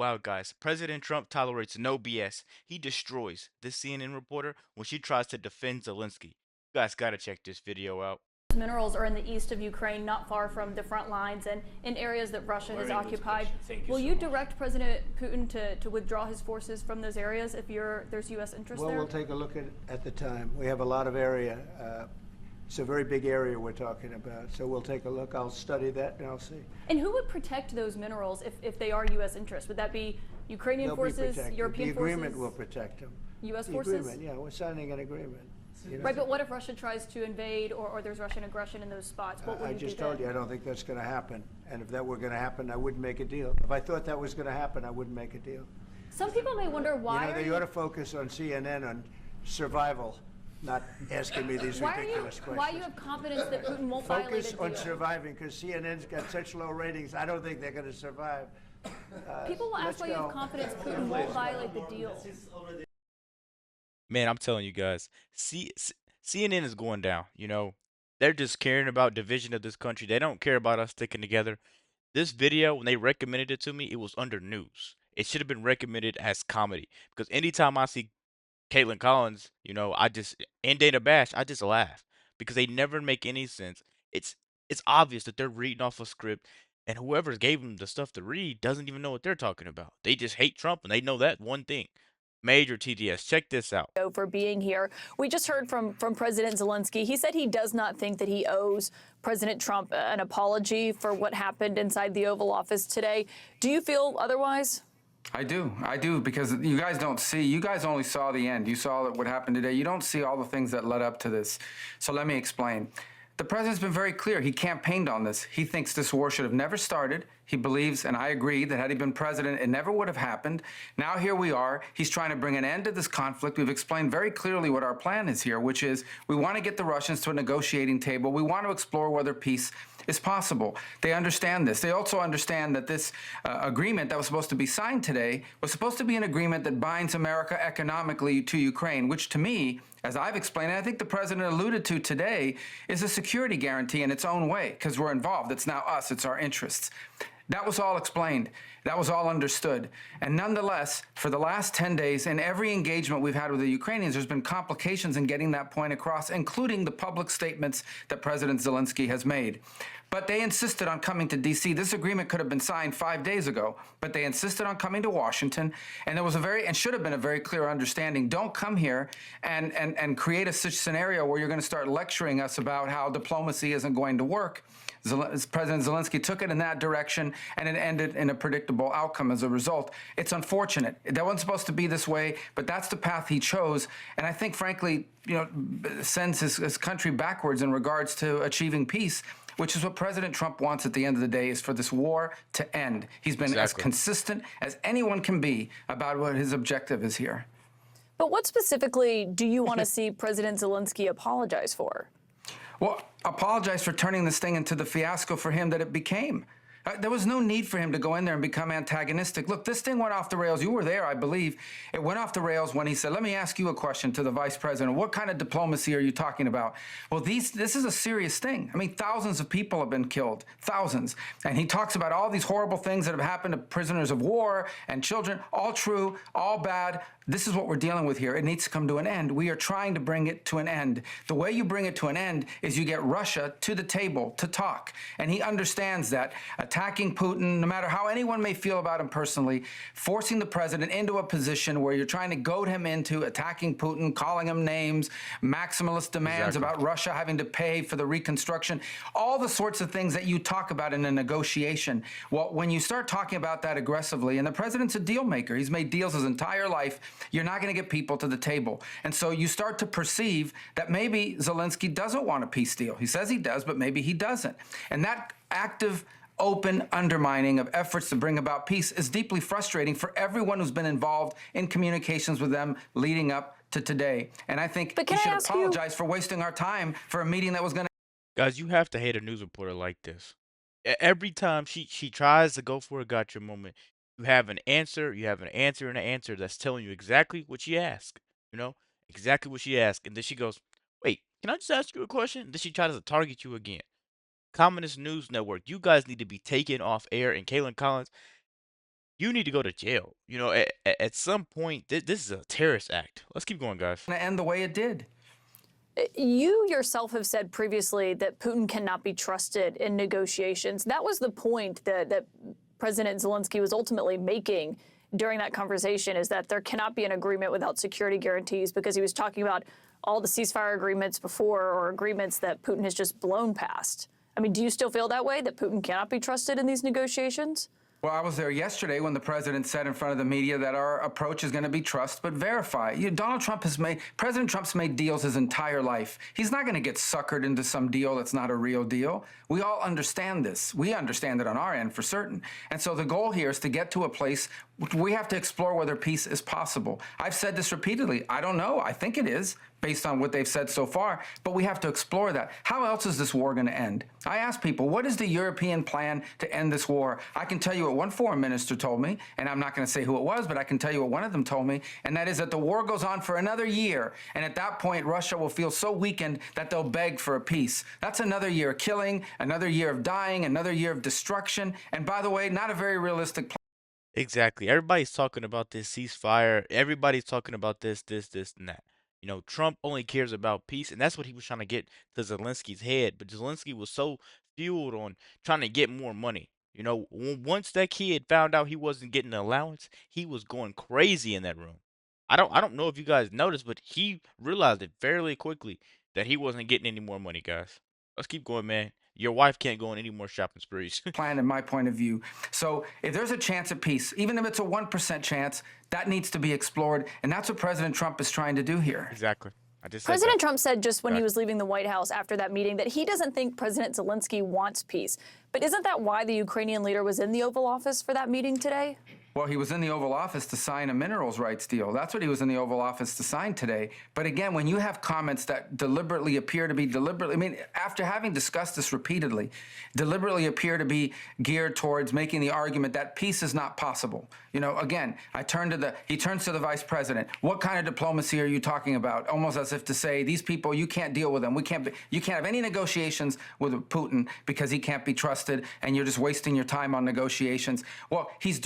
Wow, guys, President Trump tolerates no BS. He destroys this CNN reporter when she tries to defend Zelensky. You guys gotta check this video out. Minerals are in the east of Ukraine, not far from the front lines and in areas that Russia has occupied. Will you direct President Putin to withdraw his forces from those areas if there's U.S. interest Well, there? we'll take a look at the time. We have a lot of area. It's a very big area we're talking about. So we'll take a look. I'll study that and I'll see. And who would protect those minerals if they are U.S. interests? Would that be Ukrainian They'll forces, be protected. European The agreement forces? will protect them. U.S. The forces? agreement, yeah, we're signing an agreement. You know? Right, but what if Russia tries to invade or there's Russian aggression in those spots? What would I you just do told then? you I don't think that's going to happen. And if that were going to happen, I wouldn't make a deal. If I thought that was going to happen, I wouldn't make a deal. Some people may wonder why You know, they ought to focus on CNN on survival, not asking me these ridiculous questions. why you have confidence that Putin won't violate a Focus deal? on surviving, because CNN's got such low ratings. I don't think they're going to survive. People will ask let's why you have go. confidence Putin won't violate the deal. Man, I'm telling you guys, CNN is going down. They're just caring about division of this country. They don't care about us sticking together. This video, when they recommended it to me, it was under news. It should have been recommended as comedy because anytime I see Caitlin Collins, and Dana Bash, I just laugh because they never make any sense. It's it's obvious that they're reading off a script, and whoever gave them the stuff to read doesn't even know what they're talking about. They just hate Trump, and they know that one thing. Major TDS. Check this out. For being here. We just heard from President Zelensky. He said he does not think that he owes President Trump an apology for what happened inside the Oval Office today. Do you feel otherwise? I do, because you guys don't see, you guys only saw the end. You saw what happened today. You don't see all the things that led up to this. So let me explain. The president's been very clear. He campaigned on this. He thinks this war should have never started. He believes, and I agree, that had he been president, it never would have happened. Now here we are. He's trying to bring an end to this conflict. We've explained very clearly what our plan is here, which is we want to get the Russians to a negotiating table. We want to explore whether peace is possible. They understand this. They also understand that this agreement that was supposed to be signed today was supposed to be an agreement that binds America economically to Ukraine, which to me, as I've explained, and I think the president alluded to today, is a security guarantee in its own way, because we're involved. It's now us. It's our interests. That was all explained. That was all understood. And nonetheless, for the last 10 days, in every engagement we've had with the Ukrainians, there's been complications in getting that point across, including the public statements that President Zelensky has made. But they insisted on coming to D.C. This agreement could have been signed 5 days ago, but they insisted on coming to Washington. And there was and should have been a very clear understanding. Don't come here and create a such scenario where you're going to start lecturing us about how diplomacy isn't going to work. President Zelensky took it in that direction, and it ended in a predictable outcome as a result. It's unfortunate. That wasn't supposed to be this way, but that's the path he chose. And I think, frankly, sends his country backwards in regards to achieving peace, which is what President Trump wants at the end of the day, is for this war to end. He's been as consistent as anyone can be about what his objective is here. But what specifically do you want to see President Zelensky apologize for? Well, apologize for turning this thing into the fiasco for him that it became. There was no need for him to go in there and become antagonistic. Look, this thing went off the rails. You were there, I believe. It went off the rails when he said, let me ask you a question to the vice president. What kind of diplomacy are you talking about? Well, this is a serious thing. I mean, thousands of people have been killed, thousands. And he talks about all these horrible things that have happened to prisoners of war and children, all true, all bad. This is what we're dealing with here. It needs to come to an end. We are trying to bring it to an end. The way you bring it to an end is you get Russia to the table to talk. And he understands that attacking Putin, no matter how anyone may feel about him personally, forcing the president into a position where you're trying to goad him into attacking Putin, calling him names, maximalist demands about Russia having to pay for the reconstruction, all the sorts of things that you talk about in a negotiation. Well, when you start talking about that aggressively, and the president's a deal maker, he's made deals his entire life, you're not going to get people to the table. And so you start to perceive that maybe Zelensky doesn't want a peace deal. He says he does, but maybe he doesn't. And that active, open undermining of efforts to bring about peace is deeply frustrating for everyone who's been involved in communications with them leading up to today. And I think he should apologize for wasting our time for a meeting that was going to... Guys, you have to hate a news reporter like this. Every time she tries to go for a gotcha moment, you have an answer and an answer that's telling you exactly what she asked. Exactly what she asked. And then she goes, wait, can I just ask you a question? Then she tries to target you again. Communist News Network, you guys need to be taken off air. And Kaitlan Collins, you need to go to jail. You know, at some point, this is a terrorist act. Let's keep going, guys. To end the way it did. You yourself have said previously that Putin cannot be trusted in negotiations. That was the point that President Zelensky was ultimately making during that conversation, is that there cannot be an agreement without security guarantees, because he was talking about all the ceasefire agreements before, or agreements that Putin has just blown past. I mean, do you still feel that way, that Putin cannot be trusted in these negotiations? Well, I was there yesterday when the president said in front of the media that our approach is going to be trust but verify. President Trump's made deals his entire life. He's not going to get suckered into some deal that's not a real deal. We all understand this. We understand it on our end for certain. And so the goal here is to get to a place we have to explore whether peace is possible. I've said this repeatedly. I don't know. I think it is, based on what they've said so far, but we have to explore that. How else is this war going to end? I ask people, what is the European plan to end this war? I can tell you what one foreign minister told me, and I'm not going to say who it was, but I can tell you what one of them told me, and that is that the war goes on for another year, and at that point, Russia will feel so weakened that they'll beg for a peace. That's another year of killing, another year of dying, another year of destruction, and by the way, not a very realistic plan. Exactly. Everybody's talking about this ceasefire. Everybody's talking about this, and that. You know, Trump only cares about peace, and that's what he was trying to get to Zelensky's head. But Zelensky was so fueled on trying to get more money. You know, once that kid found out he wasn't getting an allowance, he was going crazy in that room. I don't know if you guys noticed, but he realized it fairly quickly that he wasn't getting any more money, guys. Let's keep going, man. Your wife can't go on any more shopping sprees. Plan in my point of view. So if there's a chance of peace, even if it's a 1% chance, that needs to be explored. And that's what President Trump is trying to do here. Exactly. I just said President that. Trump said just when he was leaving the White House after that meeting that he doesn't think President Zelensky wants peace. But isn't that why the Ukrainian leader was in the Oval Office for that meeting today? Well, he was in the Oval Office to sign a minerals rights deal. That's what he was in the Oval Office to sign today. But again, when you have comments that deliberately appear to be after having discussed this repeatedly, deliberately appear to be geared towards making the argument that peace is not possible. You know, again, he turns to the vice president. What kind of diplomacy are you talking about? Almost as if to say, these people, you can't deal with them. You can't have any negotiations with Putin because he can't be trusted, and you're just wasting your time on negotiations. Well, he's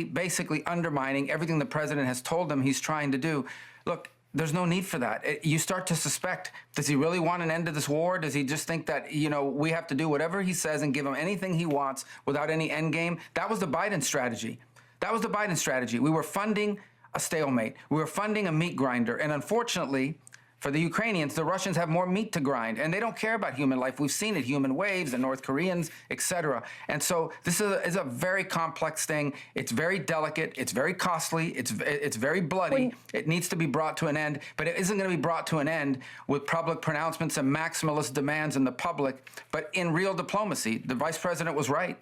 basically undermining everything the president has told them he's trying to do. Look, there's no need for that. You start to suspect, does he really want an end to this war? Does he just think that, you know, we have to do whatever he says and give him anything he wants without any end game? That was the Biden strategy. That was the Biden strategy. We were funding a stalemate. We were funding a meat grinder. And unfortunately, for the Ukrainians, the Russians have more meat to grind, and they don't care about human life. We've seen it, human waves, the North Koreans, etc. And so this is a very complex thing. It's very delicate. It's very costly. It's very bloody. It needs to be brought to an end, but it isn't going to be brought to an end with public pronouncements and maximalist demands in the public, but in real diplomacy. The vice president was right.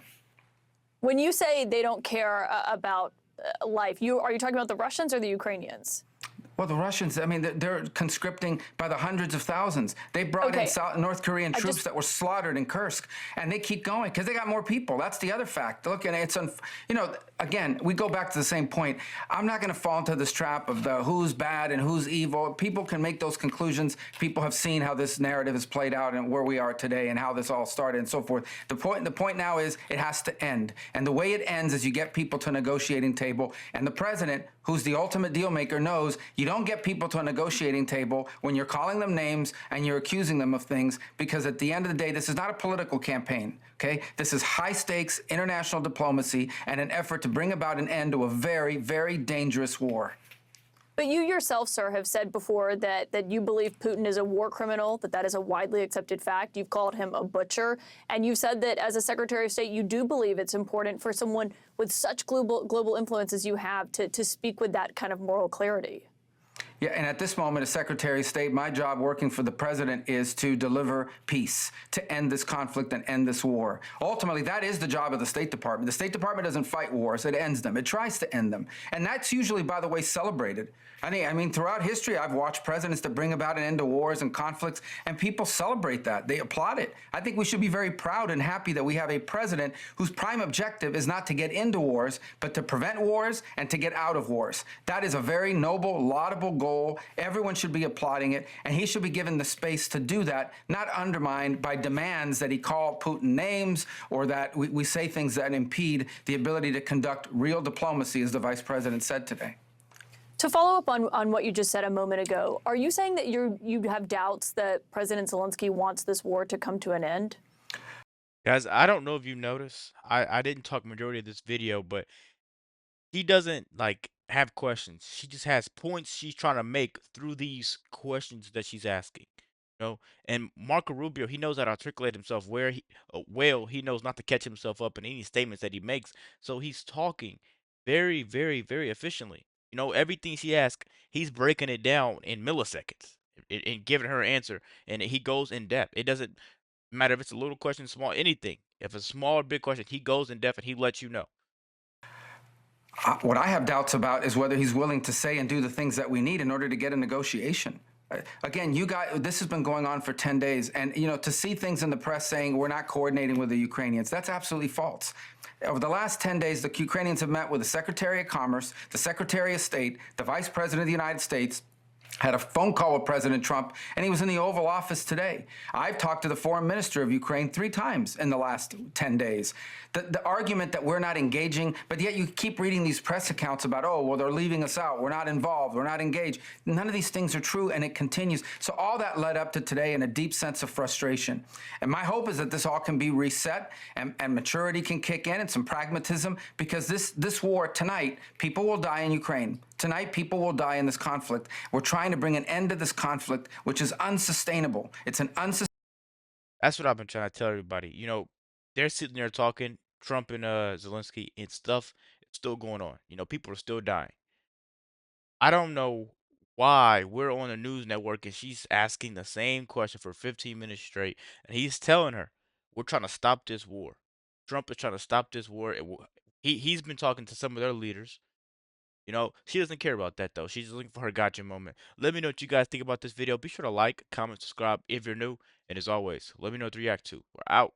When you say they don't care about life, are you talking about the Russians or the Ukrainians? Well, the Russians, I mean, they're conscripting by the hundreds of thousands. They brought in North Korean troops that were slaughtered in Kursk, and they keep going because they got more people. That's the other fact. Look, and it's, you know, again, we go back to the same point. I'm not going to fall into this trap of the who's bad and who's evil. People can make those conclusions. People have seen how this narrative has played out and where we are today and how this all started and so forth. The point now is it has to end. And the way it ends is you get people to a negotiating table, and the president, who's the ultimate deal maker, knows you don't get people to a negotiating table when you're calling them names and you're accusing them of things, because at the end of the day, this is not a political campaign, okay? This is high-stakes international diplomacy and an effort to bring about an end to a very, very dangerous war. But you yourself, sir, have said before that you believe Putin is a war criminal, that is a widely accepted fact. You've called him a butcher. And you've said that as a Secretary of State, you do believe it's important for someone with such global influence as you have to speak with that kind of moral clarity. Yeah, and at this moment, as Secretary of State, my job working for the president is to deliver peace, to end this conflict and end this war. Ultimately, that is the job of the State Department. The State Department doesn't fight wars, it ends them. It tries to end them. And that's usually, by the way, celebrated. I mean, throughout history, I've watched presidents that bring about an end to wars and conflicts, and people celebrate that. They applaud it. I think we should be very proud and happy that we have a president whose prime objective is not to get into wars, but to prevent wars and to get out of wars. That is a very noble, laudable goal soul. Everyone should be applauding it, and he should be given the space to do that, not undermined by demands that he call Putin names or that we say things that impede the ability to conduct real diplomacy, as the vice president said today. To follow up on what you just said a moment ago, are you saying that you have doubts that President Zelensky wants this war to come to an end? Guys, I don't know if you noticed. I didn't talk majority of this video, but he doesn't like have questions. She just has points she's trying to make through these questions that she's asking. You know, and Marco Rubio, he knows how to articulate himself where well, he knows not to catch himself up in any statements that he makes. So he's talking very, very, very efficiently. You know, everything she asks, he's breaking it down in milliseconds and giving her an answer. And he goes in depth. It doesn't matter if it's a little question, small, anything. If it's a small or big question, he goes in depth and he lets you know. What I have doubts about is whether he's willing to say and do the things that we need in order to get a negotiation. Again, you guys, this has been going on for 10 days. And, you know, to see things in the press saying we're not coordinating with the Ukrainians, that's absolutely false. Over the last 10 days, the Ukrainians have met with the Secretary of Commerce, the Secretary of State, the Vice President of the United States, had a phone call with President Trump, and he was in the Oval Office today. I've talked to the foreign minister of Ukraine 3 times in the last 10 days. The argument that we're not engaging, but yet you keep reading these press accounts about, oh, well, they're leaving us out. We're not involved. We're not engaged. None of these things are true, and it continues. So all that led up to today in a deep sense of frustration. And my hope is that this all can be reset and maturity can kick in and some pragmatism, because this war tonight, people will die in Ukraine. Tonight, people will die in this conflict. We're trying to bring an end to this conflict, which is unsustainable. It's an unsustainable. That's what I've been trying to tell everybody. You know, they're sitting there talking, Trump and Zelensky, and stuff is still going on. You know, people are still dying. I don't know why we're on a news network and she's asking the same question for 15 minutes straight, and he's telling her, "We're trying to stop this war. Trump is trying to stop this war." He's been talking to some of their leaders. You know, she doesn't care about that though. She's looking for her gotcha moment. Let me know what you guys think about this video. Be sure to like, comment, subscribe if you're new, and as always, let me know what to react to. We're out.